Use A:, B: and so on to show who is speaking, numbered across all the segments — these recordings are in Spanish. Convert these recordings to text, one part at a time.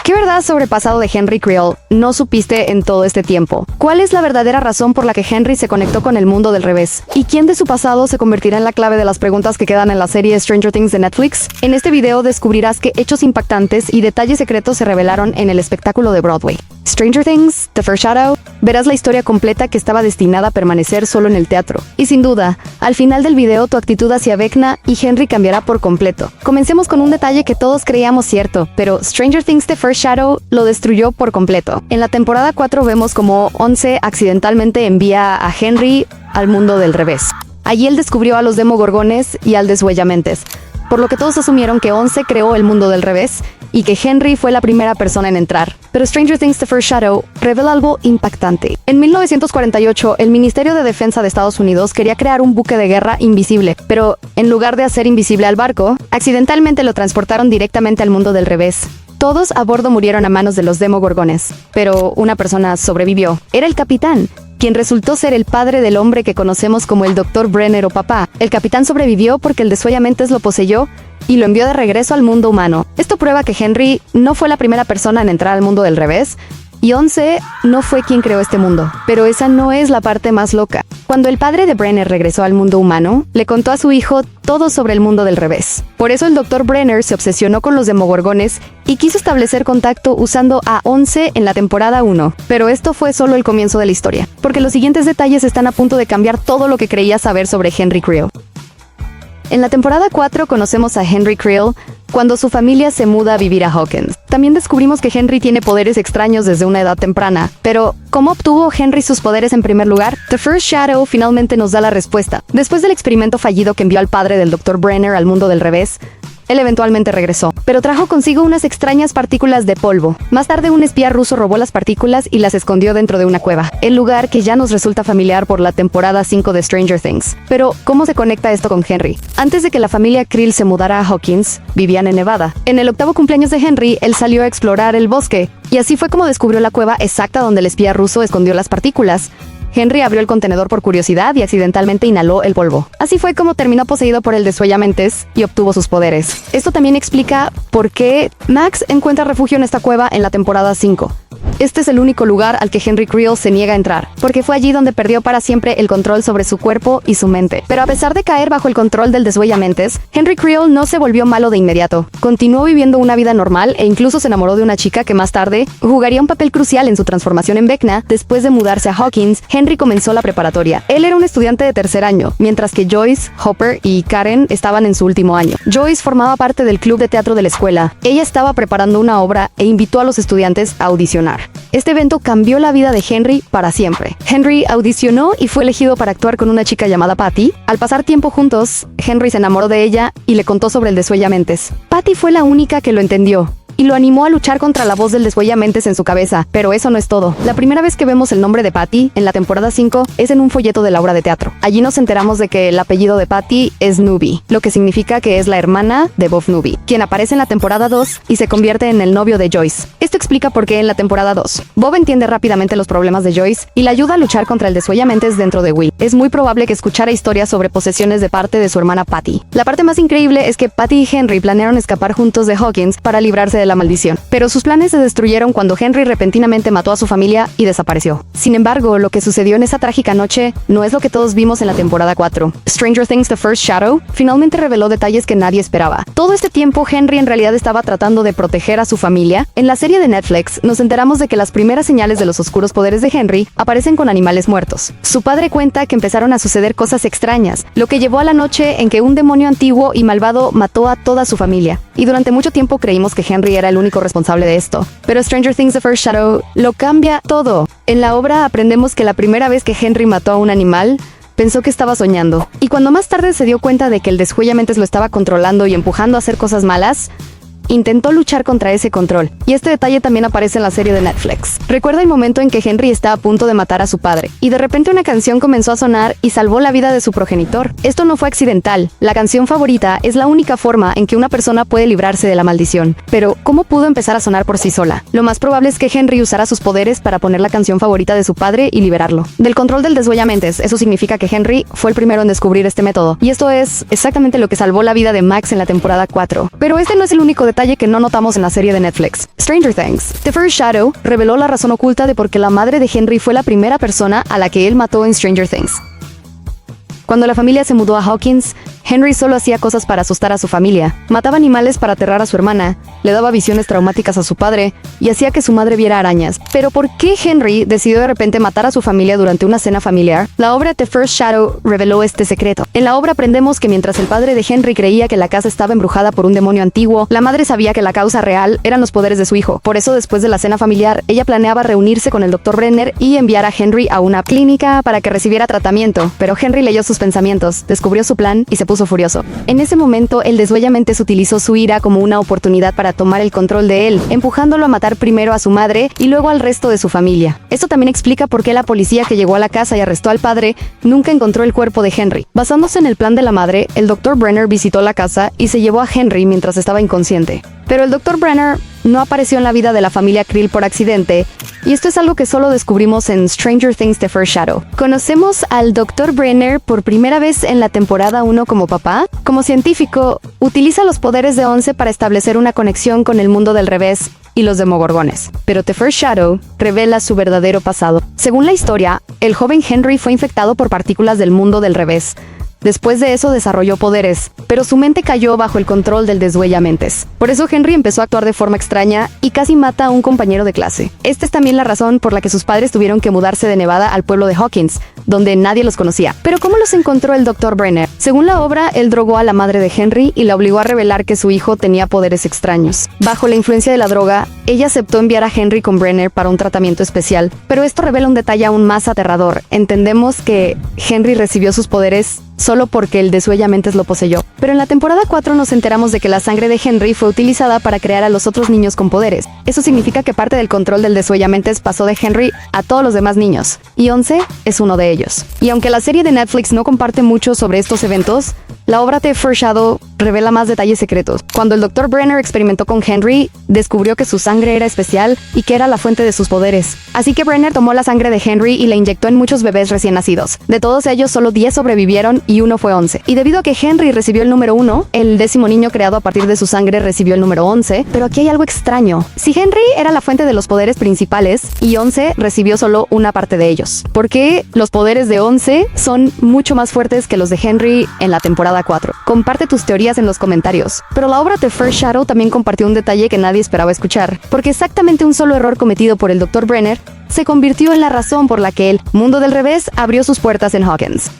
A: ¿Qué verdad sobre el pasado de Henry Creel no supiste en todo este tiempo? ¿Cuál es la verdadera razón por la que Henry se conectó con el mundo del revés? ¿Y quién de su pasado se convertirá en la clave de las preguntas que quedan en la serie Stranger Things de Netflix? En este video descubrirás qué hechos impactantes y detalles secretos se revelaron en el espectáculo de Broadway. Stranger Things, The First Shadow, verás la historia completa que estaba destinada a permanecer solo en el teatro. Y sin duda, al final del video tu actitud hacia Vecna y Henry cambiará por completo. Comencemos con un detalle que todos creíamos cierto, pero Stranger Things The First Shadow lo destruyó por completo. En la temporada 4 vemos como 11 accidentalmente envía a Henry al mundo del revés. Allí él descubrió a los Demogorgones y al Desuellamentes, por lo que todos asumieron que 11 creó el mundo del revés y que Henry fue la primera persona en entrar. Pero Stranger Things The First Shadow revela algo impactante. En 1948, el Ministerio de Defensa de Estados Unidos quería crear un buque de guerra invisible, pero en lugar de hacer invisible al barco, accidentalmente lo transportaron directamente al mundo del revés. Todos a bordo murieron a manos de los Demogorgones, pero una persona sobrevivió. Era el capitán, quien resultó ser el padre del hombre que conocemos como el Dr. Brenner o papá. El capitán sobrevivió porque el Desuellamentes lo poseyó y lo envió de regreso al mundo humano. Esto prueba que Henry no fue la primera persona en entrar al mundo del revés, y 11 no fue quien creó este mundo. Pero esa no es la parte más loca. Cuando el padre de Brenner regresó al mundo humano, le contó a su hijo todo sobre el mundo del revés. Por eso el Dr. Brenner se obsesionó con los Demogorgones y quiso establecer contacto usando a 11 en la temporada 1. Pero esto fue solo el comienzo de la historia, porque los siguientes detalles están a punto de cambiar todo lo que creías saber sobre Henry Creel. En la temporada 4 conocemos a Henry Creel cuando su familia se muda a vivir a Hawkins. También descubrimos que Henry tiene poderes extraños desde una edad temprana. Pero, ¿cómo obtuvo Henry sus poderes en primer lugar? The First Shadow finalmente nos da la respuesta. Después del experimento fallido que envió al padre del Dr. Brenner al mundo del revés, él eventualmente regresó, pero trajo consigo unas extrañas partículas de polvo. Más tarde un espía ruso robó las partículas y las escondió dentro de una cueva, el lugar que ya nos resulta familiar por la temporada 5 de Stranger Things. Pero, ¿cómo se conecta esto con Henry? Antes de que la familia Creel se mudara a Hawkins, vivían en Nevada. En el 8º cumpleaños de Henry, él salió a explorar el bosque, y así fue como descubrió la cueva exacta donde el espía ruso escondió las partículas. Henry abrió el contenedor por curiosidad y accidentalmente inhaló el polvo. Así fue como terminó poseído por el Desuellamentes y obtuvo sus poderes. Esto también explica por qué Max encuentra refugio en esta cueva en la temporada 5. Este es el único lugar al que Henry Creel se niega a entrar, porque fue allí donde perdió para siempre el control sobre su cuerpo y su mente. Pero a pesar de caer bajo el control del Desuellamentes, Henry Creel no se volvió malo de inmediato. Continuó viviendo una vida normal e incluso se enamoró de una chica que más tarde jugaría un papel crucial en su transformación en Vecna. Después de mudarse a Hawkins, Henry comenzó la preparatoria. Él era un estudiante de tercer año, mientras que Joyce, Hopper y Karen estaban en su último año. Joyce formaba parte del club de teatro de la escuela. Ella estaba preparando una obra e invitó a los estudiantes a audicionar. Este evento cambió la vida de Henry para siempre. Henry audicionó y fue elegido para actuar con una chica llamada Patty. Al pasar tiempo juntos, Henry se enamoró de ella y le contó sobre el Desuellamentes. Patty fue la única que lo entendió y lo animó a luchar contra la voz del Desuellamentes en su cabeza. Pero eso no es todo. La primera vez que vemos el nombre de Patty, en la temporada 5, es en un folleto de la obra de teatro. Allí nos enteramos de que el apellido de Patty es Newby, lo que significa que es la hermana de Bob Newby, quien aparece en la temporada 2 y se convierte en el novio de Joyce. Esto explica por qué en la temporada 2, Bob entiende rápidamente los problemas de Joyce y la ayuda a luchar contra el Desuellamentes dentro de Will. Es muy probable que escuchara historias sobre posesiones de parte de su hermana Patty. La parte más increíble es que Patty y Henry planearon escapar juntos de Hawkins para librarse de la maldición. Pero sus planes se destruyeron cuando Henry repentinamente mató a su familia y desapareció. Sin embargo, lo que sucedió en esa trágica noche no es lo que todos vimos en la temporada 4. Stranger Things The First Shadow finalmente reveló detalles que nadie esperaba. Todo este tiempo Henry en realidad estaba tratando de proteger a su familia. En la serie de Netflix nos enteramos de que las primeras señales de los oscuros poderes de Henry aparecen con animales muertos. Su padre cuenta que empezaron a suceder cosas extrañas, lo que llevó a la noche en que un demonio antiguo y malvado mató a toda su familia. Y durante mucho tiempo creímos que Henry era el único responsable de esto. Pero Stranger Things The First Shadow lo cambia todo. En la obra aprendemos que la primera vez que Henry mató a un animal, pensó que estaba soñando. Y cuando más tarde se dio cuenta de que el Desuellamentes lo estaba controlando y empujando a hacer cosas malas, intentó luchar contra ese control. Y este detalle también aparece en la serie de Netflix. Recuerda el momento en que Henry está a punto de matar a su padre, y de repente una canción comenzó a sonar y salvó la vida de su progenitor. Esto no fue accidental. La canción favorita es la única forma en que una persona puede librarse de la maldición. Pero, ¿cómo pudo empezar a sonar por sí sola? Lo más probable es que Henry usara sus poderes para poner la canción favorita de su padre y liberarlo del control del Desuellamentes. Eso significa que Henry fue el primero en descubrir este método. Y esto es exactamente lo que salvó la vida de Max en la temporada 4. Pero este no es el único detalle detalle que no notamos en la serie de Netflix, Stranger Things. The First Shadow reveló la razón oculta de por qué la madre de Henry fue la primera persona a la que él mató en Stranger Things. Cuando la familia se mudó a Hawkins, Henry solo hacía cosas para asustar a su familia. Mataba animales para aterrar a su hermana, le daba visiones traumáticas a su padre y hacía que su madre viera arañas. Pero ¿por qué Henry decidió de repente matar a su familia durante una cena familiar? La obra The First Shadow reveló este secreto. En la obra aprendemos que mientras el padre de Henry creía que la casa estaba embrujada por un demonio antiguo, la madre sabía que la causa real eran los poderes de su hijo. Por eso, después de la cena familiar, ella planeaba reunirse con el Dr. Brenner y enviar a Henry a una clínica para que recibiera tratamiento. Pero Henry leyó sus pensamientos, descubrió su plan y se puso furioso. En ese momento, el desuellamente utilizó su ira como una oportunidad para tomar el control de él, empujándolo a matar primero a su madre y luego al resto de su familia. Esto también explica por qué la policía que llegó a la casa y arrestó al padre nunca encontró el cuerpo de Henry. Basándose en el plan de la madre, el Dr. Brenner visitó la casa y se llevó a Henry mientras estaba inconsciente. Pero el Dr. Brenner no apareció en la vida de la familia Creel por accidente, y esto es algo que solo descubrimos en Stranger Things The First Shadow. Conocemos al Dr. Brenner por primera vez en la temporada 1 como papá. Como científico, utiliza los poderes de 11 para establecer una conexión con el mundo del revés y los demogorgones. Pero The First Shadow revela su verdadero pasado. Según la historia, el joven Henry fue infectado por partículas del mundo del revés. Después de eso desarrolló poderes, pero su mente cayó bajo el control del desuellamentes. Por eso Henry empezó a actuar de forma extraña y casi mata a un compañero de clase. Esta es también la razón por la que sus padres tuvieron que mudarse de Nevada al pueblo de Hawkins, donde nadie los conocía. Pero ¿cómo los encontró el Dr. Brenner? Según la obra, él drogó a la madre de Henry y la obligó a revelar que su hijo tenía poderes extraños. Bajo la influencia de la droga, ella aceptó enviar a Henry con Brenner para un tratamiento especial. Pero esto revela un detalle aún más aterrador. Entendemos que Henry recibió sus poderes solo porque el desuellamentes lo poseyó. Pero en la temporada 4 nos enteramos de que la sangre de Henry fue utilizada para crear a los otros niños con poderes. Eso significa que parte del control del desuellamentes pasó de Henry a todos los demás niños, y 11 es uno de ellos. Y aunque la serie de Netflix no comparte mucho sobre estos eventos, la obra The First Shadow revela más detalles secretos. Cuando el Dr. Brenner experimentó con Henry, descubrió que su sangre era especial y que era la fuente de sus poderes. Así que Brenner tomó la sangre de Henry y la inyectó en muchos bebés recién nacidos. De todos ellos, solo 10 sobrevivieron y uno fue 11. Y debido a que Henry recibió el número 1, el 10º niño creado a partir de su sangre recibió el número 11, pero aquí hay algo extraño. Si Henry era la fuente de los poderes principales y 11 recibió solo una parte de ellos, ¿por qué los poderes de 11 son mucho más fuertes que los de Henry en la temporada 4? Comparte tus teorías en los comentarios. Pero la obra The First Shadow también compartió un detalle que nadie esperaba escuchar, porque exactamente un solo error cometido por el Dr. Brenner se convirtió en la razón por la que el mundo del revés abrió sus puertas en Hawkins.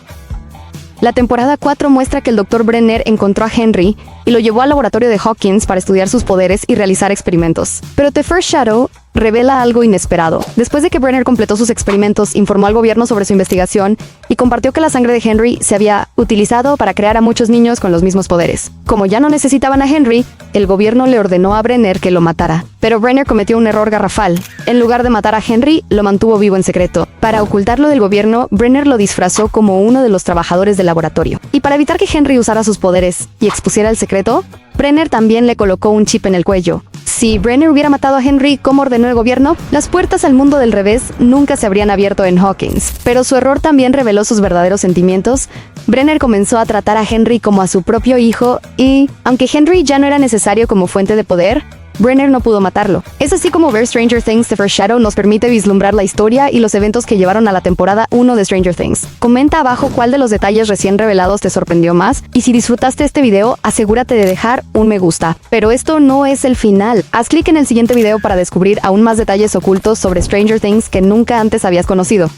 A: La temporada 4 muestra que el Dr. Brenner encontró a Henry y lo llevó al laboratorio de Hawkins para estudiar sus poderes y realizar experimentos. Pero The First Shadow revela algo inesperado. Después de que Brenner completó sus experimentos, informó al gobierno sobre su investigación y compartió que la sangre de Henry se había utilizado para crear a muchos niños con los mismos poderes. Como ya no necesitaban a Henry, el gobierno le ordenó a Brenner que lo matara. Pero Brenner cometió un error garrafal. En lugar de matar a Henry, lo mantuvo vivo en secreto. Para ocultarlo del gobierno, Brenner lo disfrazó como uno de los trabajadores del laboratorio. Y para evitar que Henry usara sus poderes y expusiera el secreto, Brenner también le colocó un chip en el cuello. Si Brenner hubiera matado a Henry como ordenó el gobierno, las puertas al mundo del revés nunca se habrían abierto en Hawkins. Pero su error también reveló sus verdaderos sentimientos. Brenner comenzó a tratar a Henry como a su propio hijo y, aunque Henry ya no era necesario como fuente de poder, Brenner no pudo matarlo. Es así como ver Stranger Things The First Shadow nos permite vislumbrar la historia y los eventos que llevaron a la temporada 1 de Stranger Things. Comenta abajo cuál de los detalles recién revelados te sorprendió más, y si disfrutaste este video, asegúrate de dejar un me gusta. Pero esto no es el final. Haz clic en el siguiente video para descubrir aún más detalles ocultos sobre Stranger Things que nunca antes habías conocido.